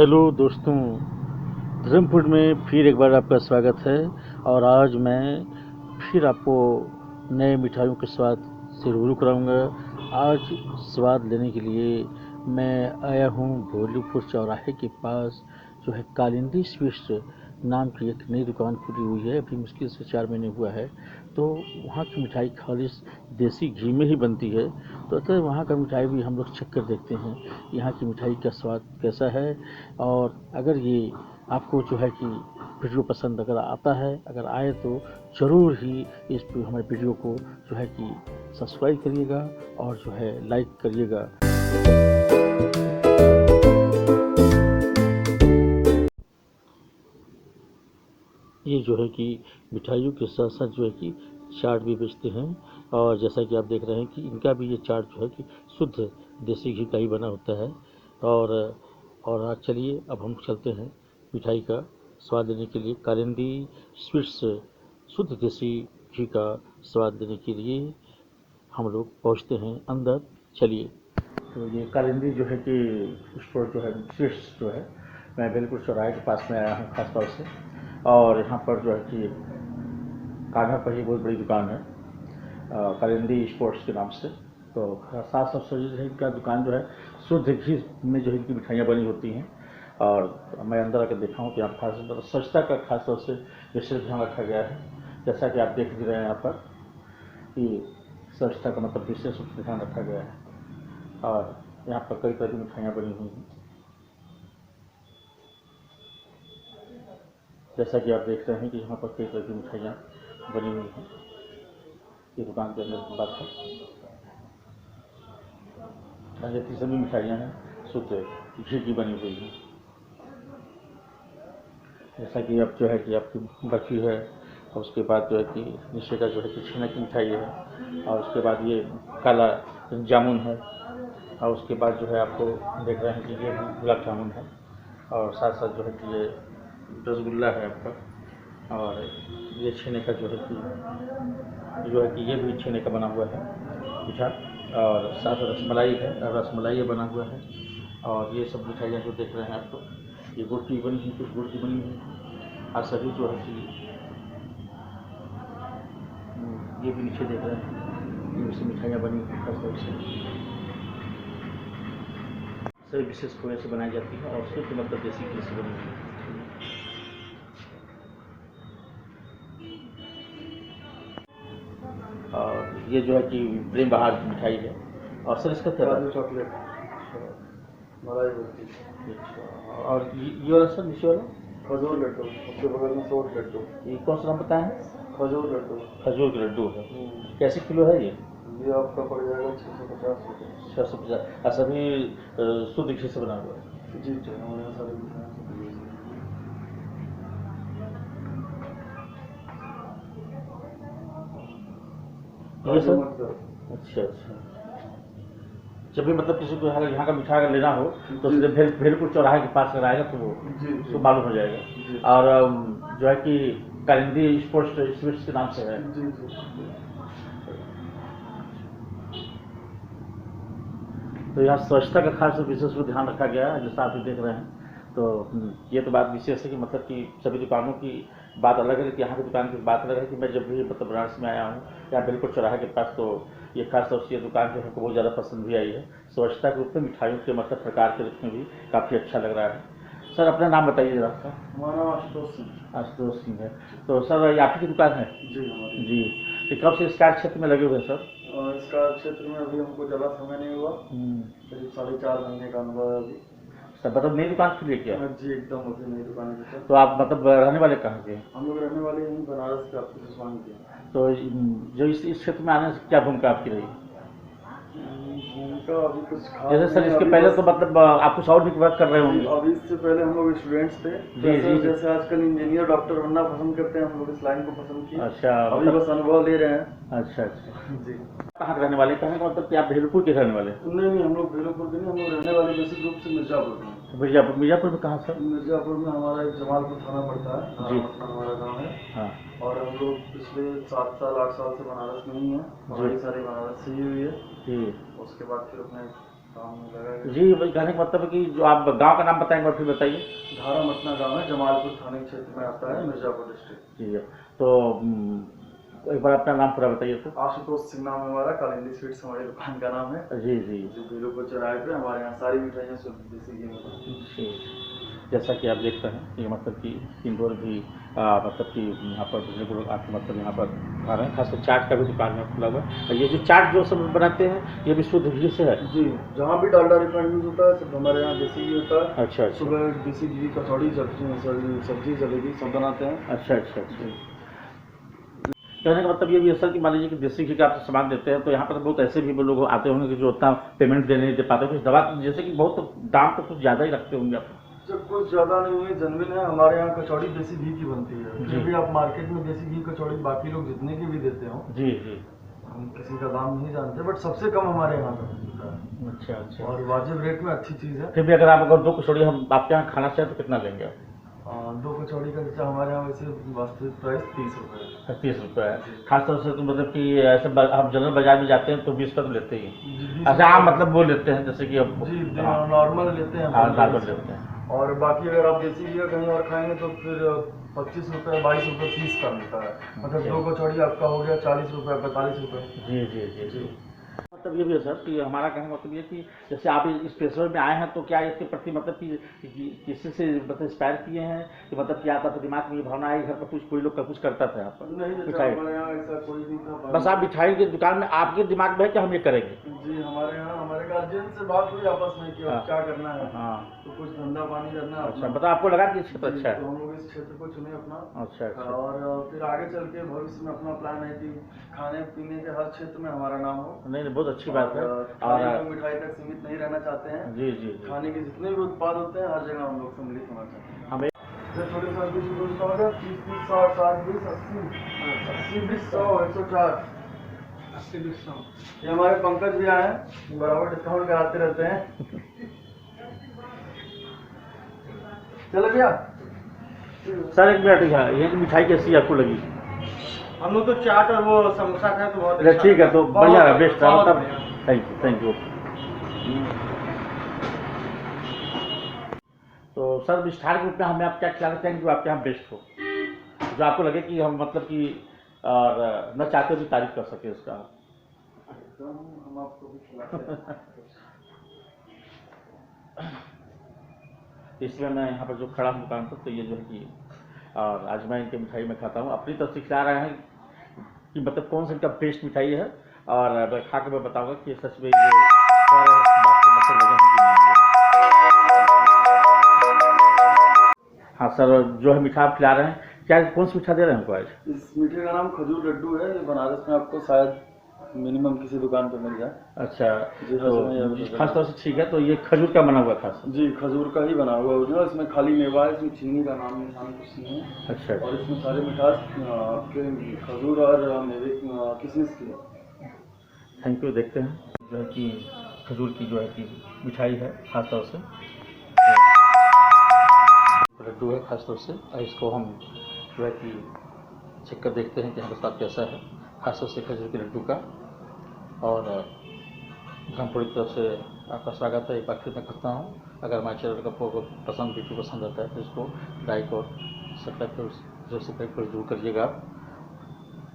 Hello दोस्तों, धर्म food में फिर एक बार आपका स्वागत है। और आज मैं फिर आपको नए मिठाइयों के स्वाद से रूबरू कराऊंगा। आज स्वाद लेने के लिए मैं आया हूँ भोलूपुर चौराहे के पास, जो है कालिंदी स्वीट्स नाम की एक नई दुकान खुली हुई है। अभी मुश्किल से 4 महीने हुआ है। तो वहाँ की मिठाई खालिश देसी घी में ही बनती है। तो अतः वहाँ का मिठाई भी हम लोग चख कर देखते हैं, यहाँ की मिठाई का स्वाद कैसा है। और अगर ये आपको जो है कि वीडियो पसंद अगर आता है, अगर आए तो ज़रूर ही इस हमारे वीडियो को जो है कि सब्सक्राइब करिएगा और जो है लाइक करिएगा। ये जो है कि मिठाइयों के साथ साथ जो है कि चाट भी बेचते हैं। और जैसा कि आप देख रहे हैं कि इनका भी ये चाट जो है कि शुद्ध देसी घी का ही बना होता है। और आज चलिए अब हम चलते हैं मिठाई का स्वाद लेने के लिए। कालिंदी स्वीट्स शुद्ध देसी घी का स्वाद लेने के लिए हम लोग पहुंचते हैं अंदर। चलिए। तो ये कालिंदी जो है कि स्टोर जो है स्वीट्स जो है, मैं बिल्कुल चौराहे के पास में आया हूँ खास तौर से। और यहाँ पर जो है कि कान्हा पर ही बहुत बड़ी दुकान है, कालिंदी स्पोर्ट्स के नाम से। तो साफ साफ सही का दुकान जो है शुद्ध घी में जो है इनकी मिठाइयाँ बनी होती हैं। और मैं अंदर आकर देखा हूँ कि यहाँ खास स्वच्छता का खास तौर से विशेष ध्यान रखा गया है। जैसा कि आप देख भी रहे हैं यहाँ पर कि स्वच्छता का मतलब विशेष रूप से ध्यान रखा गया है। और यहाँ पर कई तरह की मिठाइयाँ बनी हुई हैं, जैसा कि आप देख रहे हैं कि यहाँ पर कई तरह की मिठाइयाँ बनी हुई हैं। ये दुकान के अंदर बात है, जितनी सभी मिठाइयाँ हैं शुद्ध घी की बनी हुई हैं। जैसा कि अब जो है कि आपकी बर्फी है, और उसके बाद जो है कि नीचे का जो है कि छेना की मिठाई है, और उसके बाद ये काला जामुन है, और उसके बाद जो है आपको देख रहे हैं कि ये गुलाब जामुन है, और साथ साथ जो है कि ये रसगुल्ला है आपका। और ये छेने का जो है कि ये भी छेने का बना हुआ है मीठा। और साथ रसमलाई है, और रसमलाई ये बना हुआ है। और ये सब मिठाइयाँ जो देख रहे हैं आपको, ये गुड़ की बनी हुई, कुछ गुड़ की बनी हुई, और सभी जो है कि ये भी नीचे देख रहे हैं, ये उससे मिठाइयाँ बनी हुई खास तौर से सभी विशेष खोए से बनाई जाती है, और शुद्ध मतलब देसी घी से बनी हुई है। और ये जो है कि प्रेम बहार की मिठाई है। और सर इसका क्या है? चॉकलेट मलाई बर्फी। और ये वाला सर नीचे वाला खजूर लड्डू, उसके बगल में सोट लड्डू। ये कौन सा नाम बताए हैं? खजूर लड्डू। खजूर के लड्डू है। कैसे किलो है ये? ये आपका पड़ जाएगा 650 रुपये। 650। और सभी शुद्ध घी से बना हुआ है? जी जी, हमारे यहाँ सारे मिठाई। ये सर अच्छा अच्छा। जब भी मतलब किसी को यहाँ का मिठाई अगर लेना हो तो सीधे भेलपुर चौराहे के पास अगर आएगा तो वो उसको मालूम हो जाएगा। और जो है कि कालिंदी स्पोर्ट्स स्वीट्स के नाम से है। जी जी। तो यहाँ स्वच्छता का खास विशेष रूप ध्यान रखा गया है, जैसा आप देख रहे हैं। तो ये तो बात विशेष है कि मतलब कि सभी दुकानों की बात अलग है, लेकिन यहाँ की दुकान की बात अलग है। कि मैं जब भी मतलब बनारस में आया हूँ या बिल्कुल चौराहे के पास, तो ये खास तौर से ये दुकान जो है बहुत ज़्यादा पसंद भी आई है। स्वच्छता के रूप में, मिठाइयों के मतलब प्रकार के रूप में भी काफ़ी अच्छा लग रहा है। सर अपना नाम बताइए जरा आपका। हमारा नाम आशुतोष सिंह। आशुतोष सिंह है। तो सर ये आपकी दुकान है? जी हमारी। जी। तो कब से इस कार्य क्षेत्र में लगे हुए हैं सर? इस कार्य क्षेत्र में अभी हमको ज़्यादा समय नहीं हुआ, करीब 4.5 महीने का अनुभव है अभी। सर मतलब नई दुकान खुली है क्या? जी एकदम अभी नई दुकान है सर। तो आप मतलब रहने वाले कहाँ के? हम लोग रहने वाले यहीं बनारस के, आपके सिसवान के। तो जो इस क्षेत्र में आने से क्या भूमिका आपकी रही? भूमिका अभी कुछ खास जैसे सर नहीं, इसके अभी पहले बस- तो मतलब आप कुछ और भी वर्क कर रहे होंगे। अभी इससे पहले हम लोग स्टूडेंट्स थे। जी, जी। जैसे आजकल इंजीनियर डॉक्टर बनना पसंद करते हैं, हम लोग इस लाइन को पसंद किए। अच्छा अभी मतलब बस अनुभव ले रहे हैं। अच्छा अच्छा। जी। कहाँ के रहने वाले? कहने का मतलब कि आप भेलपुर के रहने वाले? नहीं, हम लोग भेलपुर के नहीं, हम लोग रहने वाले बेसिक रूप से मिर्जापुर में। मिर्जापुर? मिर्जापुर में कहाँ सर? मिर्जापुर में हमारा एक जमालपुर थाना पड़ता है जी। हमारा गाँव है। हाँ और हम लोग पिछले 7 साल 8 साल से बनारस में ही हैं। हमारी सारी बनारस से ही हुई है। जी। उसके बाद फिर अपने काम में लगा है। जी, वही कहने का मतलब है कि जो आप गांव का नाम बताएंगे और फिर बताइए। धारा मटना गांव है, जमालपुर थाने के क्षेत्र में आता है, मिर्जापुर डिस्ट्रिक्ट। जी, तो एक बार अपना नाम पूरा बताइए तो। आशुतोष सिंह नाम है हमारा, कालिंदी स्वीट्स हमारी दुकान का नाम है। जी जी जो बीलोपुर चौराहे पे हमारे यहाँ सारी मिठाइयाँ शुद्ध देसी घी में बनती हैं। जी। जैसा कि आप देखते हैं कि मतलब कि इंदौर भी मतलब कि यहाँ पर दूसरे लोग आके मतलब यहाँ पर खा रहे हैं, खासकर चाट का भी दुकान में खुला हुआ है। और ये जो चाट जो सब बनाते हैं ये भी शुद्ध घी से है। जी, जहाँ भी डालडा रिफाइंड यूज होता है सब हमारे यहाँ देसी घी होता है। अच्छा अच्छा। सुबह देसी घी कचौड़ी, सब्जी जलेबी सब बनाते हैं। अच्छा अच्छा अच्छा। कहने का मतलब ये भी है सर कि मान लीजिए कि देसी घी का आप सामान देते हैं तो यहाँ पर बहुत ऐसे भी लोग आते होंगे कि जो उतना पेमेंट देने नहीं दे पाते, कुछ दवा जैसे कि बहुत दाम तो कुछ ज़्यादा ही रखते होंगे आप। जब कुछ ज़्यादा नहीं है, जेन्युइन है। हमारे यहाँ कचौड़ी देसी घी की बनती है। जी। फिर भी आप मार्केट में देसी घी कचौड़ी बाकी लोग जितने की भी देते हो, जी जी। हम किसी का दाम नहीं जानते, बट सबसे कम हमारे यहाँ का मिलता है। अच्छा अच्छा। और वाजिब रेट में अच्छी चीज़ है। फिर भी अगर आप 2 कचौड़ी हम आपके यहाँ खाना चाहें तो कितना लेंगे आप? 2 कचौड़ी का जैसे हमारे यहाँ वैसे वास्तविक प्राइस 30 रुपये है। 30 रुपये है। खासतौर से तो मतलब कि ऐसे आप जनरल बाजार में जाते हैं तो 20 का तो लेते ही हैं। अच्छा, आप मतलब वो लेते हैं जैसे कि अब जी, नॉर्मल लेते हैं। हाँ, नॉर्मल लेते हैं। और बाकी अगर आप देसी घी कहीं और खाएंगे तो फिर 25 रुपये, 22 रुपये पीस का मिलता है। मतलब 2 कचौड़ी आपका हो गया 40 रुपये, 45 रुपये। जी जी जी जी। मतलब ये भी है सर कि हमारा कहने का मतलब ये कि जैसे आप इस पेशे में आए हैं तो क्या इसके प्रति मतलब कि किसी से मतलब इंस्पायर किए हैं कि मतलब कि आपका दिमाग में ये भावना आई घर पर कुछ कोई लोग कुछ करता था यहाँ पर? नहीं, मिठाई हमारे यहाँ ऐसा कोई नहीं था। बस आप मिठाई की दुकान में आपके दिमाग में है कि हम ये करेंगे? जी, हमारे यहाँ हमारे गार्जियन से बात हुई आपस में कि अब क्या करना है। हाँ। तो कुछ धंधा पानी करना है अच्छा, अपना। मतलब आपको लगा कि ये क्षेत्र अच्छा तो है? हम लोग इस क्षेत्र को चुने अपना। अच्छा अच्छा। और फिर आगे चल के भविष्य में अपना प्लान है कि खाने पीने के हर क्षेत्र में हमारा नाम हो। नहीं नहीं, बहुत अच्छी बात है। खाने में मिठाई तक सीमित नहीं रहना चाहते हैं। जी जी जी। खाने के जितने भी उत्पाद होते हैं हर जगह हम लोग सम्मिलित होना चाहते हैं। हमें छोटे सा 20 20 का हो गया, 30 30 60 60 20 80 80 20 100 104 80 20 100। ये हमारे पंकज भी आए हैं, बराबर डिस्काउंट कराते रहते हैं। चलो भैया। सर एक मिनट, ये की मिठाई कैसी आपको लगी? हम लोग तो चाट और वो समोसा खाए तो बहुत अच्छा, ठीक है, तो बढ़िया है, बेस्ट है बहुत तब। बढ़िया। Thank you. तो सर विस्तार के रूप में हमें आप क्या खिलाना चाहेंगे जो आपके यहाँ बेस्ट हो, जो आपको लगे कि हम मतलब कि और न चाहते भी तारीफ कर सके उसका? एकदम हम आपको भी खिलाते हैं। इसमें मैं यहाँ पर जो खड़ा हूँ दुकान पर, तो ये जो है कि और आज मैं इनकी मिठाई में खाता हूँ, अपनी तरफ से खिला रहे हैं कि मतलब कौन सा इनका बेस्ट मिठाई है, और मैं खा के मैं बताऊँगा कि सच में ये बात से मतलब लगे हैं कि नहीं। हाँ सर, जो है मिठा आप खिला रहे हैं, क्या कौन सी मिठा दे रहे हैं हमको आज? इस मीठे का नाम खजूर लड्डू है। ये बनारस में आपको शायद मिनिमम किसी दुकान पे मिल जाए। अच्छा, जी, तो खास तौर से ठीक है, तो ये खजूर का बना हुआ खास? जी, खजूर का ही बना हुआ ओरिजिनल। इसमें खाली मेवा है, इसमें चीनी का नाम निशान कुछ नहीं है। अच्छा। और इसमें सारे मिठास आपके खजूर और मेवे किशमिश की है। Thank you. देखते हैं जो है कि खजूर की जो है कि मिठाई है खास तौर से, लड्डू है खास तौर से, और इसको हम जो है कि चेक कर देखते हैं कि हमारे साथ कैसा है, खास तौर से खजूर के लड्डू का। और हम पूरी तरफ से आपका स्वागत है, एक बार फिर मैं करता हूँ। अगर हमारे चैनल का पसंद वीडियो पसंद आता है तो इसको लाइक और सब्सक्राइब कर जरूर करिएगा आप।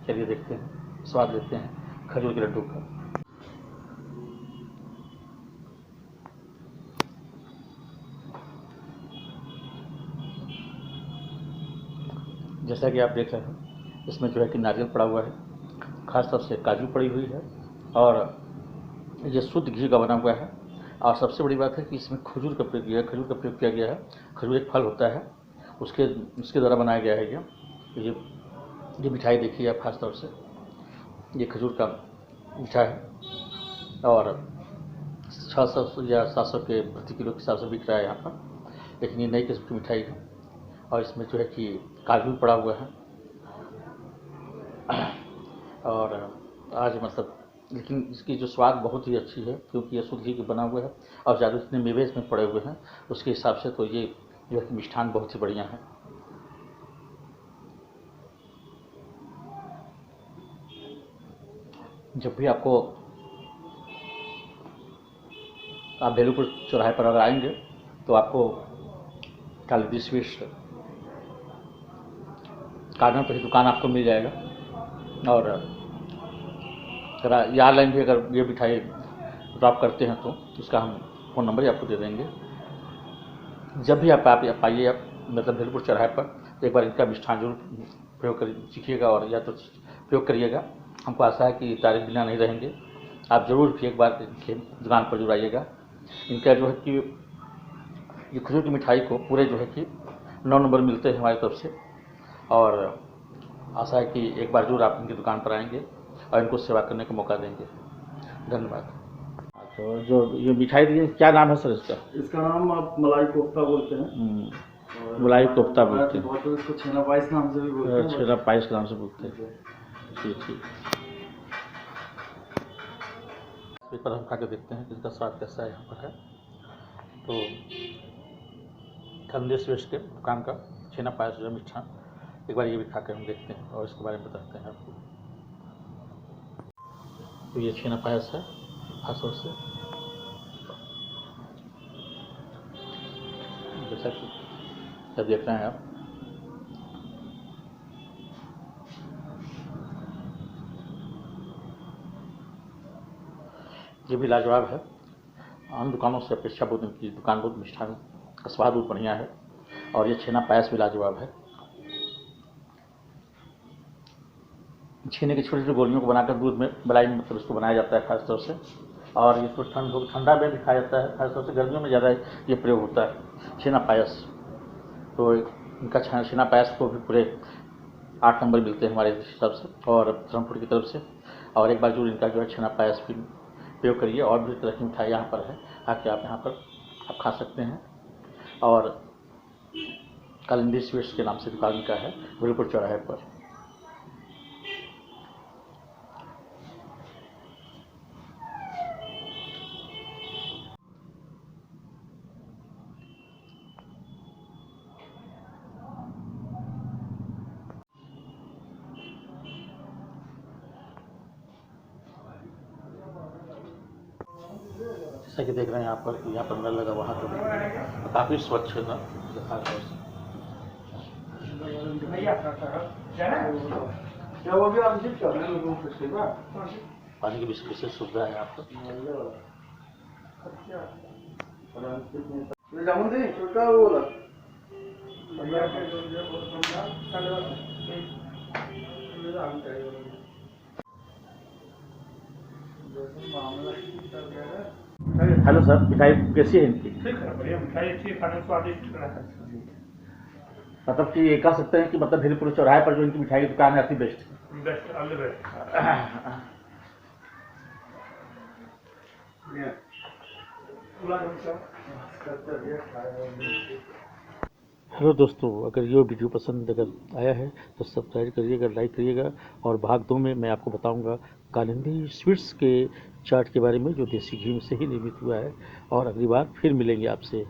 चलिए देखते हैं, स्वाद लेते हैं खजूर के लड्डू का। जैसा कि आप देख रहे हैं, इसमें जो है कि नारियल पड़ा हुआ है, खास तौर से काजू पड़ी हुई है, और ये शुद्ध घी का बना हुआ है। और सबसे बड़ी बात है कि इसमें खजूर का प्रयोग किया है, खजूर का प्रयोग किया गया है। खजूर एक फल होता है, उसके द्वारा बनाया गया है ये मिठाई देखिए आप, खास तौर से ये खजूर का मिठाई है, और 600 या 700 के प्रति किलो के हिसाब से बिक रहा है यहाँ पर, लेकिन ये नई किस्म की मिठाई है। और इसमें जो है कि काजू पड़ा हुआ है, और आज मतलब लेकिन इसकी जो स्वाद बहुत ही अच्छी है, क्योंकि ये शुद्ध घी की बना हुआ है, और ज़्यादा जितने मेवे इसमें पड़े हुए हैं उसके हिसाब से तो ये जो है कि मिष्ठान बहुत ही बढ़िया है। जब भी आपको आप भेलूपुर चौराहे पर अगर आएंगे तो आपको कालिंदी स्वीट्स कार्नर पर ही दुकान आपको मिल जाएगा। और अगर यहाँ लाइन भी अगर ये मिठाई ड्रॉप करते हैं तो इसका हम फ़ोन नंबर ही आपको दे देंगे। जब भी आप आइए, आप मतलब भेलूपुर चौराहे पर एक बार इनका मिष्ठान जरूर प्रयोग कर सीखिएगा और या तो प्रयोग करिएगा। हमको आशा है कि तारीफ बिना नहीं रहेंगे। आप ज़रूर एक बार इनके दुकान पर जरूर आइएगा। इनका जो है कि ये खजूर की मिठाई को पूरे जो है कि 9 नंबर मिलते हैं हमारी तरफ से, और आशा है कि एक बार जरूर आप इनकी दुकान पर आएंगे और इनको सेवा करने का मौका देंगे। धन्यवाद। तो जो ये मिठाई दी क्या नाम है सर इसका? इसका नाम आप मलाई कोफ्ता बोलते हैं। मलाई कोफ्ता बोलते हैं। बहुत लोग इसको छेना पायस नाम से भी बोलते हैं। छेना पायस के नाम से बोलते हैं। ठीक। इस पर हम खा के देखते हैं कि इसका स्वाद कैसा है यहाँ पर है। तो कालिंदी स्वीट्स के दुकान का छेना पायस जो मिठान, एक बार ये भी खा कर हम देखते हैं और इसके बारे में बताते हैं आपको। तो ये छेना पायस है खासतौर से, जैसा कि जब देख रहे हैं आप। ये भी लाजवाब है। आम दुकानों से अपेक्षा बहुत इनकी दुकान बहुत मिष्ठान का स्वाद बहुत बढ़िया है। और ये छेना पायस भी लाजवाब है। छेने की छोटी छोटी गोलियों को बनाकर दूध में मलाई में मतलब इसको बनाया जाता है खासतौर से। और ये तो ठंडा में भी खाया जाता है, खासतौर से गर्मियों में ज़्यादा ये प्रयोग होता है छेना पायस। तो इनका छेना पायस को भी पूरे 8 नंबर मिलते हैं हमारे हिसाब से और धर्मपुर की तरफ से। और एक बार जरूर इनका जो है छेना पायस भी प्रयोग करिए। और भी तरह की मिठाई यहाँ पर है, आके आप यहाँ पर आप खा सकते हैं। और कालिंदी स्वीट्स के नाम से दुकान का है भेलूपुर चौराहे पर। जैसा कि देख रहे हैं यहाँ पर कि यहाँ पर नल लगा, वहाँ तो काफ़ी स्वच्छ है ना। क्या वो भी आप जिप कर रहे हैं लोगों को सेवा? पानी की विशेष सुविधा है यहाँ पर। जामुन दी छोटा वो वाला। हेलो सर, मिठाई कैसी है इनकी? ठीक है, बढ़िया मिठाई अच्छी, खाने में स्वादिष्ट है। मतलब कि ये कह सकते हैं कि मतलब भेलूपुर चौराहे पर जो इनकी मिठाई की दुकान है अति best best, all the best. Hello दोस्तों, अगर ये वीडियो पसंद अगर आया है तो सब्सक्राइब करिएगा, लाइक करिएगा। और भाग 2 में मैं आपको बताऊंगा कालिंदी स्वीट्स के चाट के बारे में, जो देसी घी से ही निर्मित हुआ है। और अगली बार फिर मिलेंगे आपसे।